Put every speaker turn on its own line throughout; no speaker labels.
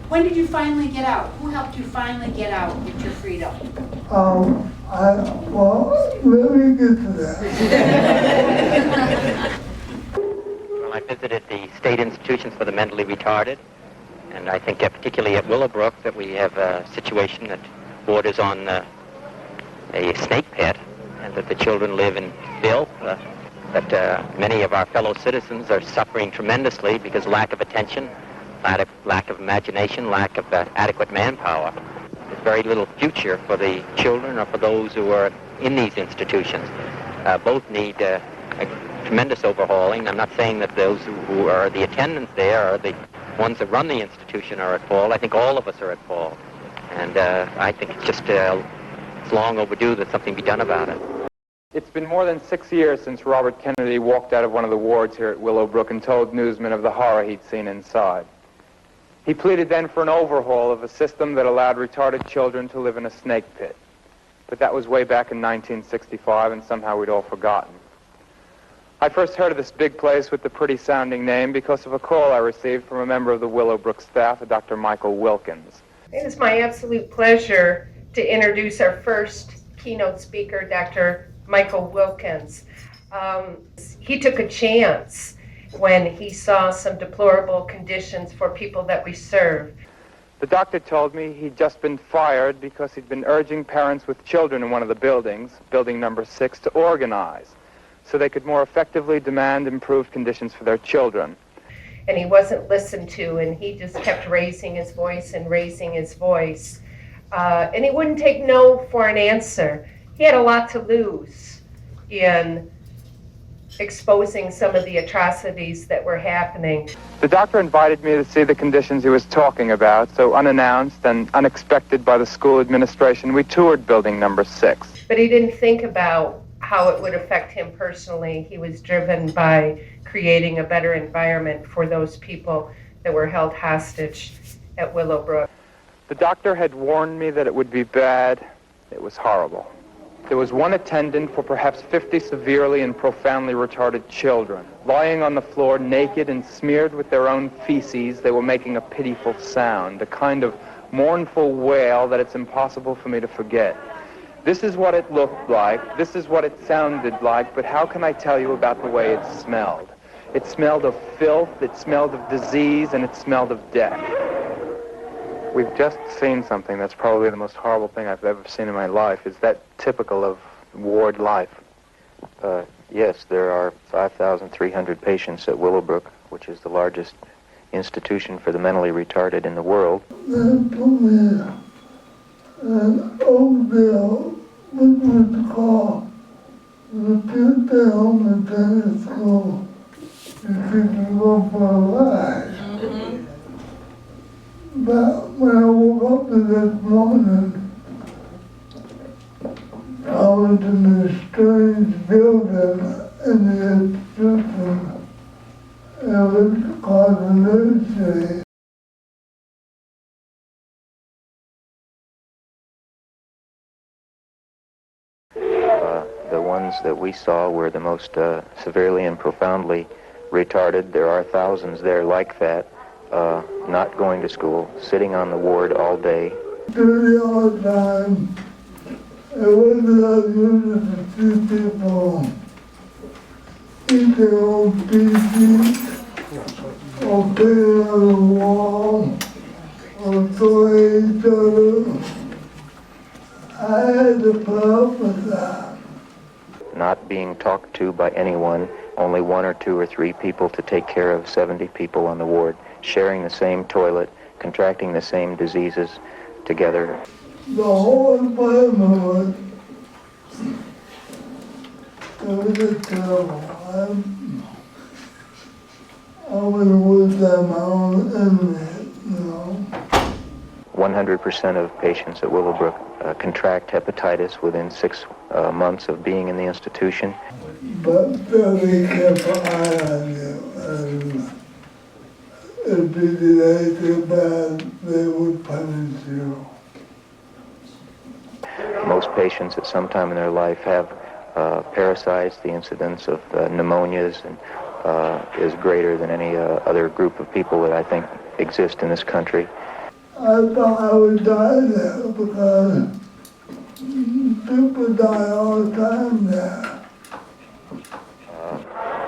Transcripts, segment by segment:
When did you finally get out? Who helped you finally get out and get your freedom?
Well, let me get to that.
Well, I visited the state institutions for the mentally retarded, and I think particularly at Willowbrook that we have a situation that borders on a snake pit, and that the children live in filth, that many of our fellow citizens are suffering tremendously because lack of attention, lack of imagination, lack of adequate manpower. There's very little future for the children or for those who are in these institutions. Both need a tremendous overhauling. I'm not saying that those who are the attendants there or the ones that run the institution are at fault. I think all of us are at fault. And I think it's just it's long overdue that something be done about it.
It's been more than 6 years since Robert Kennedy walked out of one of the wards here at Willowbrook and told newsmen of the horror he'd seen inside. He pleaded then for an overhaul of a system that allowed retarded children to live in a snake pit. But that was way back in 1965, and somehow we'd all forgotten. I first heard of this big place with the pretty-sounding name because of a call I received from a member of the Willowbrook staff, a Dr. Michael Wilkins.
It is my absolute pleasure to introduce our first keynote speaker, Dr. Michael Wilkins. He took a chance when he saw some deplorable conditions for people that we serve.
The doctor told me he'd just been fired because he'd been urging parents with children in one of the buildings, building number 6, to organize so they could more effectively demand improved conditions for their children.
And he wasn't listened to, and he just kept raising his voice and raising his voice. And he wouldn't take no for an answer. He had a lot to lose in exposing some of the atrocities that were happening.
The doctor invited me to see the conditions he was talking about, so unannounced and unexpected by the school administration, we toured building number 6.
But he didn't think about how it would affect him personally. He was driven by creating a better environment for those people that were held hostage at Willowbrook.
The doctor had warned me that it would be bad. It was horrible. There was one attendant for perhaps 50 severely and profoundly retarded children. Lying on the floor, naked and smeared with their own feces, they were making a pitiful sound, a kind of mournful wail that it's impossible for me to forget. This is what it looked like, this is what it sounded like, but how can I tell you about the way it smelled? It smelled of filth, it smelled of disease, and it smelled of death. We've just seen something that's probably the most horrible thing I've ever seen in my life. Is that typical of ward life?
Yes, there are 5,300 patients at Willowbrook, which is the largest institution for the mentally retarded in the world.
They put me in Oakdale, which was called the fifth elementary school. You could go for a ride. But when I woke up this morning, I was in a strange building in the institution. It was called a nursery.
The ones that we saw were the most severely and profoundly retarded. There are thousands there like that. Not going to school, sitting on the ward all day.
During all the time, it wasn't unusual to see people eat their own feces, or paint on the wall, or throw at each other. I had to put up with that.
Not being talked to by anyone, only 1 or 2 or 3 people to take care of 70 people on the ward, sharing the same toilet, contracting the same diseases together.
The whole environment was terrible. I was with them, my own enemy, you know.
100% of patients at Willowbrook contract hepatitis within 6 months of being in the institution.
But they kept an eye on you, and if you did anything bad, they would punish you.
Most patients at some time in their life have parasites. The incidence of pneumonias and, is greater than any other group of people that I think exist in this country.
I thought I would die there because people die all the time there.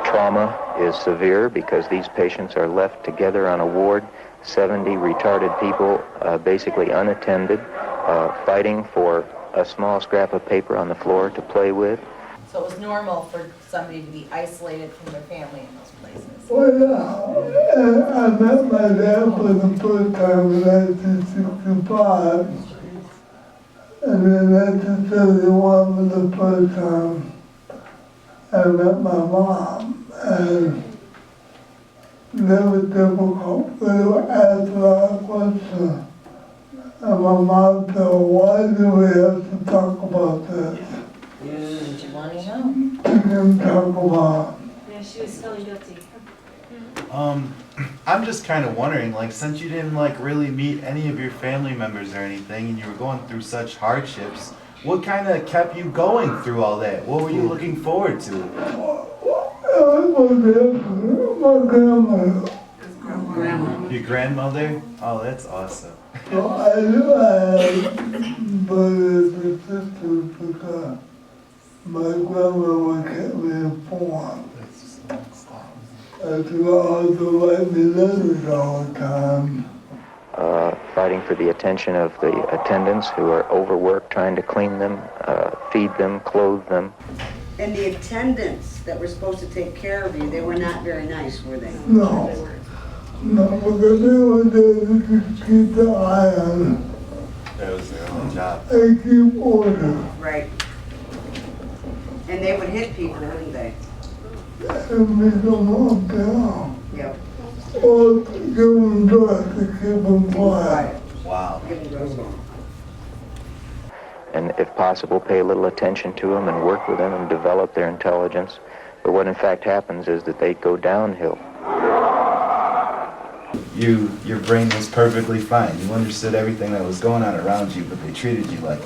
Trauma is severe because these patients are left together on a ward, 70 retarded people, basically unattended, fighting for a small scrap of paper on the floor to play with.
So it was normal for somebody to be isolated from their family in those places.
Well, yeah, and I met my dad for the first time in 1965, and in 1971 for the first time I met my mom, and they were difficult. They were asking a lot of questions. And my mom said, why do we have to talk about this?
Did you want to know?
We can talk about.
Yeah, she was feeling guilty.
I'm just kind of wondering, like, since you didn't like really meet any of your family members or anything, and you were going through such hardships, what kind of kept you going through all that? What were you looking forward to?
My grandmother.
Your grandmother? Oh, that's awesome.
So I knew I had brothers and sisters because my grandmother kept me informed. And she would also write me letters all the time.
Fighting for the attention of the attendants who are overworked, trying to clean them, feed them, clothe them.
And the attendants that were supposed to take care of you, they were not very nice, were they?
No, because they were there to keep the eye on
That was their only job.
and keep order.
Right. And they would hit people, wouldn't they?
And we don't down.
Yep.
Or give them drugs to keep them quiet.
Wow.
Give them drugs.
And if possible, pay a little attention to them and work with them and develop their intelligence. But what in fact happens is that they go downhill.
Your brain was perfectly fine. You understood everything that was going on around you, but they treated you like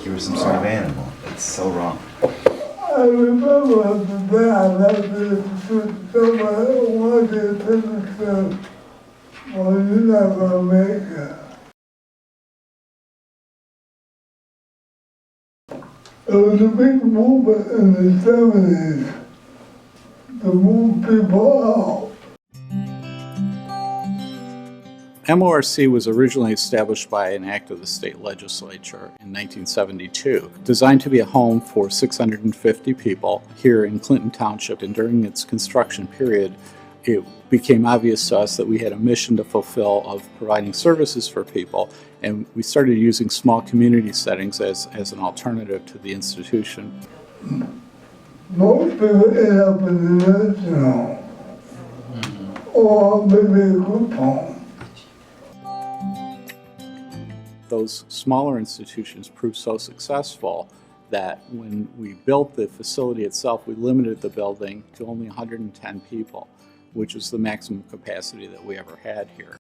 you were some sort of animal. It's so wrong.
I remember the day I left this, somebody wanted to attend said, well, you're not going to make it. There was a big movement in the 70s to move people out.
MORC was originally established by an act of the state legislature in 1972, designed to be a home for 650 people here in Clinton Township. And during its construction period, it became obvious to us that we had a mission to fulfill of providing services for people, and we started using small community settings as an alternative to the institution.
Most people end up in the nursing home, or maybe a group home.
Those smaller institutions proved so successful that when we built the facility itself, we limited the building to only 110 people, which was the maximum capacity that we ever had here.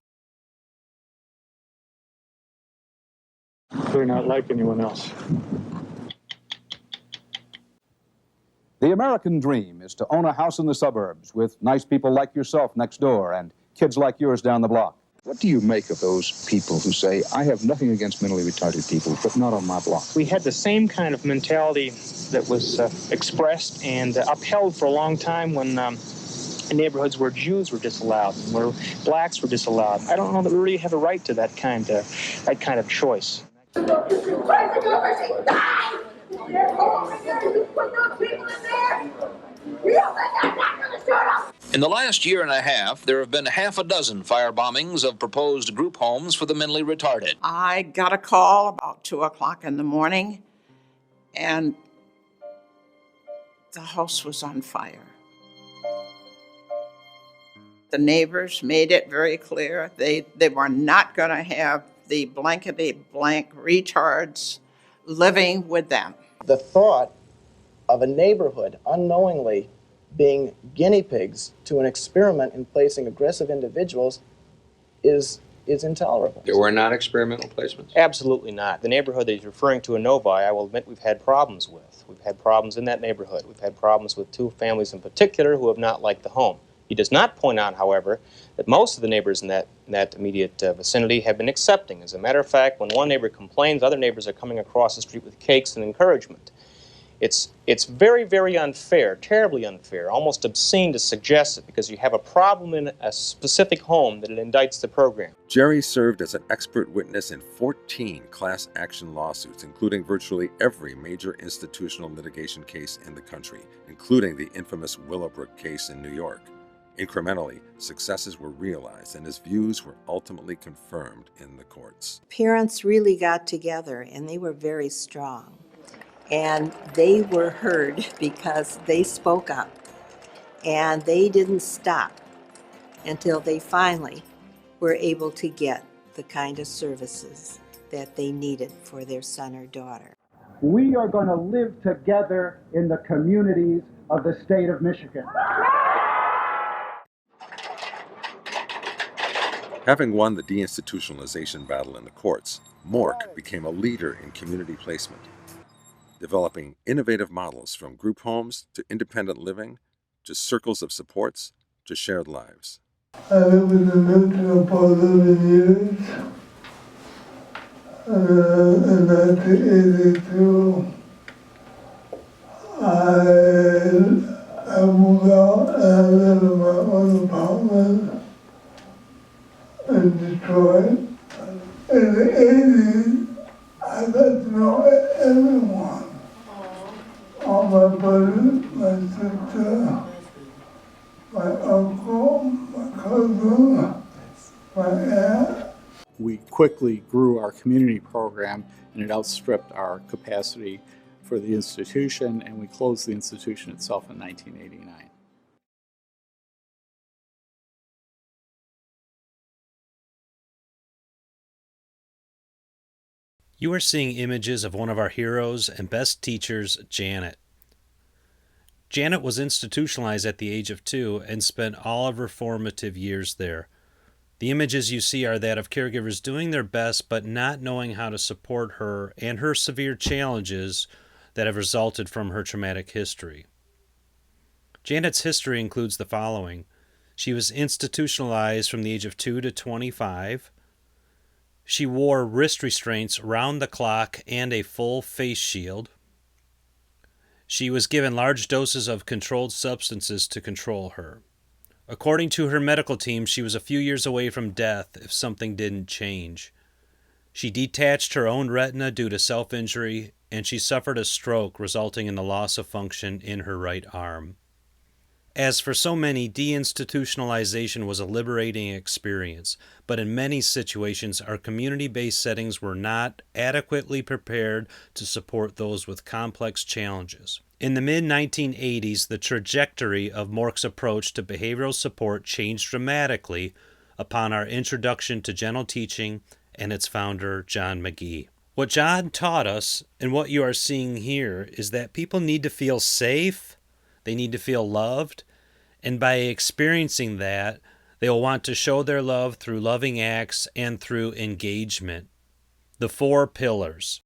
They're not like anyone else.
The American dream is to own a house in the suburbs with nice people like yourself next door and kids like yours down the block.
What do you make of those people who say, I have nothing against mentally retarded people, but not on my block?
We had the same kind of mentality that was expressed and upheld for a long time when in neighborhoods where Jews were disallowed and where blacks were disallowed. I don't know that we really have a right to that kind of choice.
In the last year and a half, there have been half a dozen fire bombings of proposed group homes for the mentally retarded.
I got a call about 2 o'clock in the morning, and the house was on fire. The neighbors made it very clear they were not going to have the blankety-blank retards living with them.
The thought of a neighborhood unknowingly being guinea pigs to an experiment in placing aggressive individuals is intolerable.
There were not experimental placements?
Absolutely not. The neighborhood that he's referring to in Novi, I will admit we've had problems with. We've had problems in that neighborhood. We've had problems with two families in particular who have not liked the home. He does not point out, however, that most of the neighbors in that immediate vicinity have been accepting. As a matter of fact, when one neighbor complains, other neighbors are coming across the street with cakes and encouragement. It's very, very unfair, terribly unfair, almost obscene to suggest it because you have a problem in a specific home that it indicts the program.
Jerry served as an expert witness in 14 class action lawsuits, including virtually every major institutional litigation case in the country, including the infamous Willowbrook case in New York. Incrementally, successes were realized and his views were ultimately confirmed in the courts.
Parents really got together and they were very strong. And they were heard because they spoke up. And they didn't stop until they finally were able to get the kind of services that they needed for their son or daughter.
We are going to live together in the communities of the state of Michigan.
Having won the deinstitutionalization battle in the courts, MORC became a leader in community placement, developing innovative models from group homes to independent living, to circles of supports, to shared lives.
I lived in the Michigan for 11 years. In 1982, I moved out and I lived in my own apartment in Detroit. In the 80s, I got to know everyone. All my brothers, my sister, my uncle, my cousin, my aunt.
We quickly grew our community program and it outstripped our capacity for the institution, and we closed the institution itself in 1989.
You are seeing images of one of our heroes and best teachers, Janet. Janet was institutionalized at the age of 2 and spent all of her formative years there. The images you see are that of caregivers doing their best but not knowing how to support her and her severe challenges that have resulted from her traumatic history. Janet's history includes the following. She was institutionalized from the age of 2 to 25. She wore wrist restraints round the clock and a full face shield. She was given large doses of controlled substances to control her. According to her medical team, she was a few years away from death if something didn't change. She detached her own retina due to self-injury, and she suffered a stroke resulting in the loss of function in her right arm. As for so many, deinstitutionalization was a liberating experience, but in many situations, our community-based settings were not adequately prepared to support those with complex challenges. In the mid-1980s, the trajectory of MORC's approach to behavioral support changed dramatically upon our introduction to gentle teaching and its founder, John McGee. What John taught us, and what you are seeing here, is that people need to feel safe, they need to feel loved, and by experiencing that, they will want to show their love through loving acts and through engagement. The 4 pillars.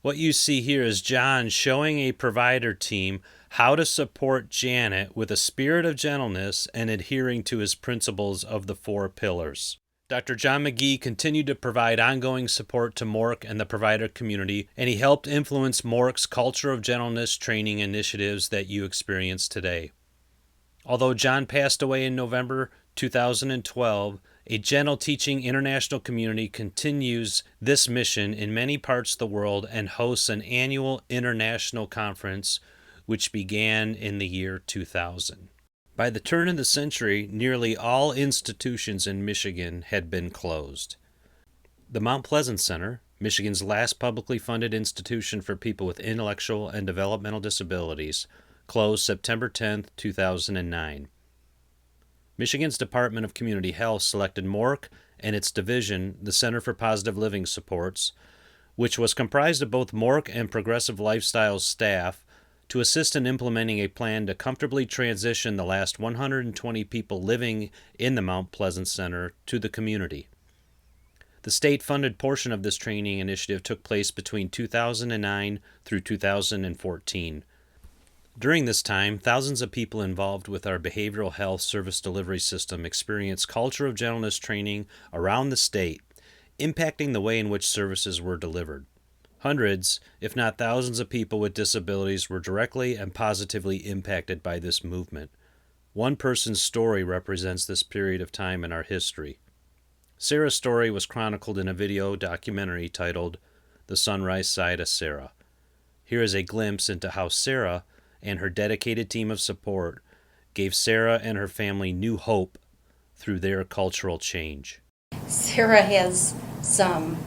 What you see here is John showing a provider team how to support Janet with a spirit of gentleness and adhering to his principles of the 4 pillars. Dr. John McGee continued to provide ongoing support to MORC and the provider community, and he helped influence MORC's Culture of Gentleness training initiatives that you experience today. Although John passed away in November 2012, a Gentle Teaching International community continues this mission in many parts of the world and hosts an annual international conference which began in the year 2000. By the turn of the century, nearly all institutions in Michigan had been closed. The Mount Pleasant Center, Michigan's last publicly funded institution for people with intellectual and developmental disabilities, closed September 10, 2009. Michigan's Department of Community Health selected MORC and its division, the Center for Positive Living Supports, which was comprised of both MORC and Progressive Lifestyles staff, to assist in implementing a plan to comfortably transition the last 120 people living in the Mount Pleasant Center to the community. The state-funded portion of this training initiative took place between 2009 through 2014. During this time, thousands of people involved with our behavioral health service delivery system experienced culture of gentleness training around the state, impacting the way in which services were delivered. Hundreds, if not thousands of people with disabilities were directly and positively impacted by this movement. One person's story represents this period of time in our history. Sarah's story was chronicled in a video documentary titled The Sunrise Side of Sarah. Here is a glimpse into how Sarah and her dedicated team of support gave Sarah and her family new hope through their cultural change.
Sarah has some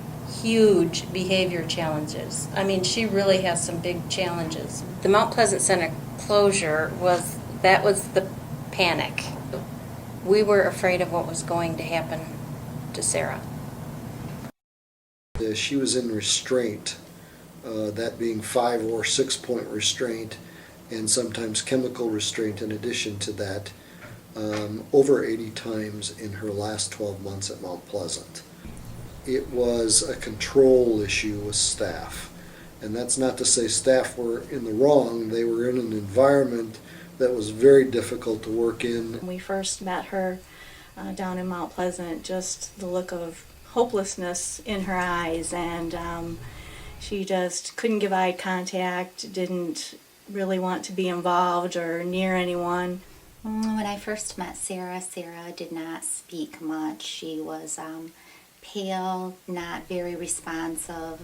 huge behavior challenges. I mean, she really has some big challenges. The Mount Pleasant Center closure was the panic. We were afraid of what was going to happen to Sarah.
She was in restraint, that being 5 or 6 point restraint, and sometimes chemical restraint in addition to that, over 80 times in her last 12 months at Mount Pleasant. It was a control issue with staff, and that's not to say staff were in the wrong. They were in an environment that was very difficult to work in.
When we first met her down in Mount Pleasant, just the look of hopelessness in her eyes, and she just couldn't give eye contact, didn't really want to be involved or near anyone.
When I first met Sarah, Sarah did not speak much. She was pale, not very responsive.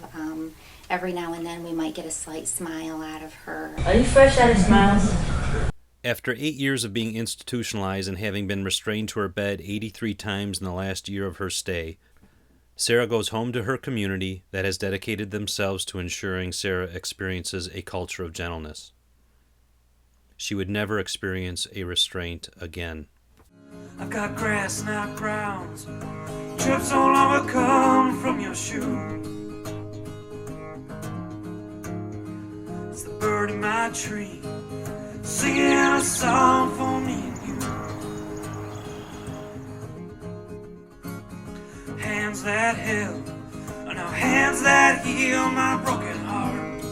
Every now and then we might get a slight smile out of her.
Are you fresh out of smiles?
After 8 years of being institutionalized and having been restrained to her bed 83 times in the last year of her stay, Sarah goes home to her community that has dedicated themselves to ensuring Sarah experiences a culture of gentleness. She would never experience a restraint again.
I've got grass, not grounds. Drips no longer come from your shoe. It's the bird in my tree, singing a song for me and you. Hands that held are now hands that heal my broken heart.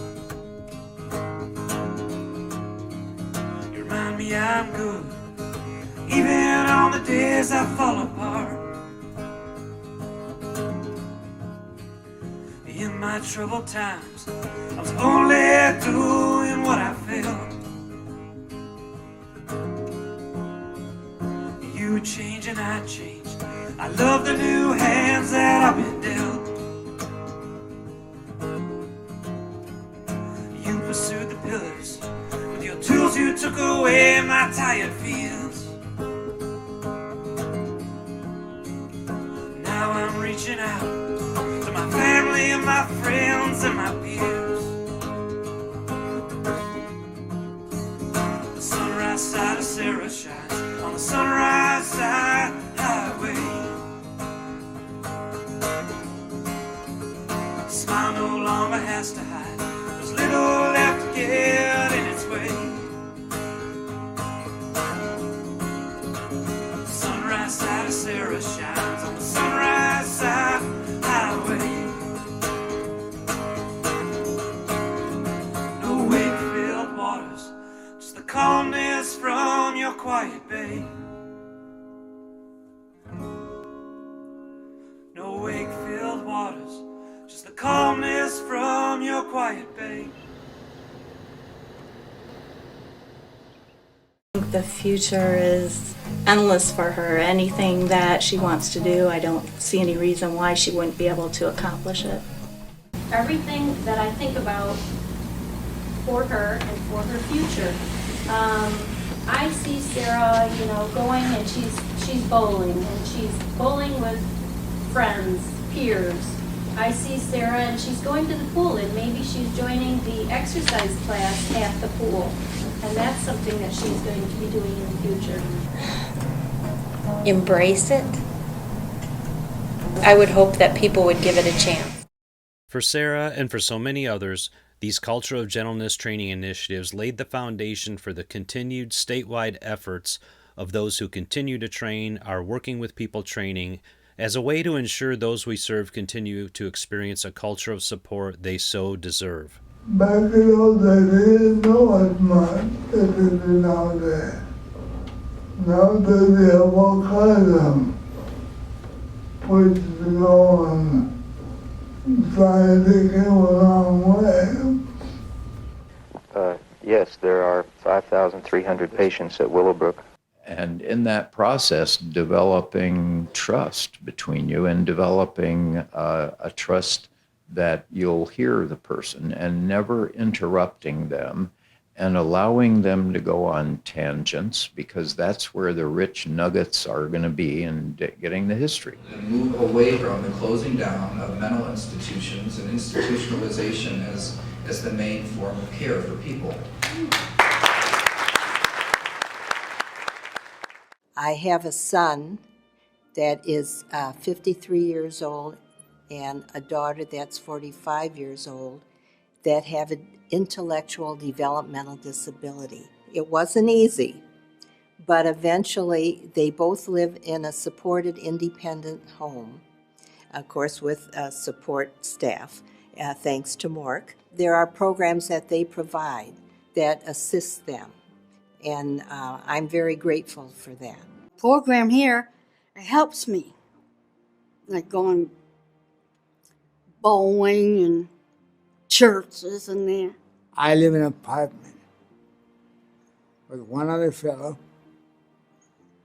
You remind me I'm good, even on the days I fall apart. In my troubled times, I was only doing what I felt. You change and I changed. I love the new hands that I've been dealt. You pursued the pillars. With your tools you took away my tired fears. Now I'm reaching out to my family and my friends and my peers. The sunrise side of Sarah shines on the sunrise side highway. The smile no longer has to hide. There's little left to get in its way. The sunrise side of Sarah shines on the sunrise side highway. No wake-filled waters, just the calmness from your quiet bay. No wake-filled waters, just the calmness from your quiet bay.
I think the future is endless for her. Anything that she wants to do, I don't see any reason why she wouldn't be able to accomplish it.
Everything that I think about for her and for her future. I see Sarah, going and she's bowling and she's bowling with friends, peers. I see Sarah and she's going to the pool and maybe she's joining the exercise class at the pool. And that's something that she's going to be doing in the future. Embrace it. I would hope that people would give it a chance.
For Sarah and for so many others, these Culture of Gentleness training initiatives laid the foundation for the continued statewide efforts of those who continue to train our Working with People training as a way to ensure those we serve continue to experience a culture of support they so deserve.
Back in those days, they didn't know as much as they do nowadays. Nowadays, they have all kinds of places to go, and science came a long way.
Yes, there are 5,300 patients at Willowbrook.
And in that process, developing trust between you and developing a trust that you'll hear the person and never interrupting them and allowing them to go on tangents, because that's where the rich nuggets are going to be in getting the history.
Move away from the closing down of mental institutions and institutionalization as the main form of care for people.
I have a son that is 53 years old and a daughter that's 45 years old that have an intellectual developmental disability. It wasn't easy, but eventually they both live in a supported independent home, of course with support staff, thanks to MORC. There are programs that they provide that assist them, and I'm very grateful for that.
Program here, it helps me, like going bowling and churches and that.
I live in an apartment with one other fellow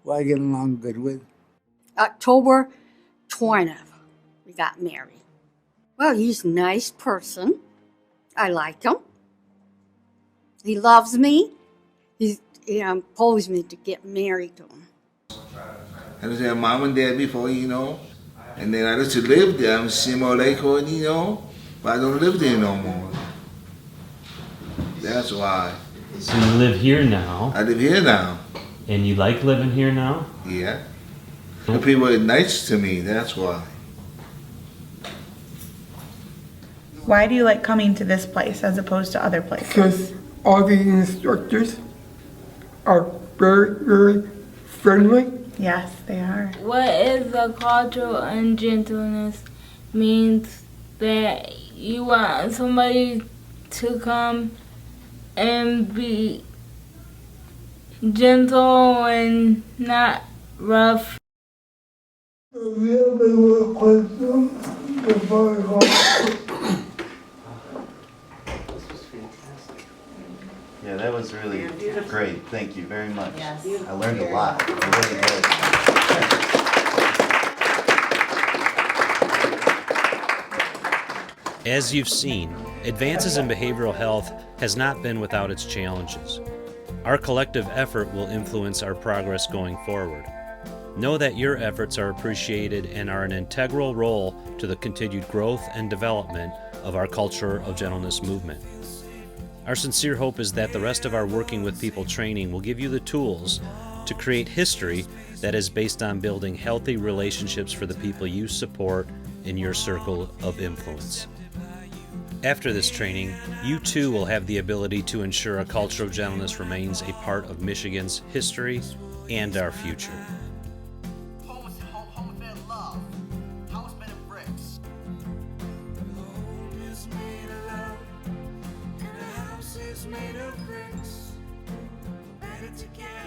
who I get along good with.
October 20th, we got married. Well, he's a nice person. I like him. He loves me. He imposed me to get married to him.
I just had mom and dad before, and then I used to live there. I'm Seymour Lakewood, but I don't live there no more. That's why.
So you live here now?
I live here now.
And you like living here now?
Yeah. The people are nice to me, that's why.
Why do you like coming to this place as opposed to other places?
Because all the instructors are very, very friendly.
Yes, they are.
What is the cultural and gentleness means that you want somebody to come and be gentle and not rough.
Do you have any more questions before I go?
Yeah, that was really great. Thank you very much.
Yes.
I learned a lot. I really did.
As you've seen, advances in behavioral health has not been without its challenges. Our collective effort will influence our progress going forward. Know that your efforts are appreciated and are an integral role to the continued growth and development of our Culture of Gentleness movement. Our sincere hope is that the rest of our Working with People training will give you the tools to create history that is based on building healthy relationships for the people you support in your circle of influence. After this training, you too will have the ability to ensure a culture of gentleness remains a part of Michigan's history and our future.
Made of bricks, better together.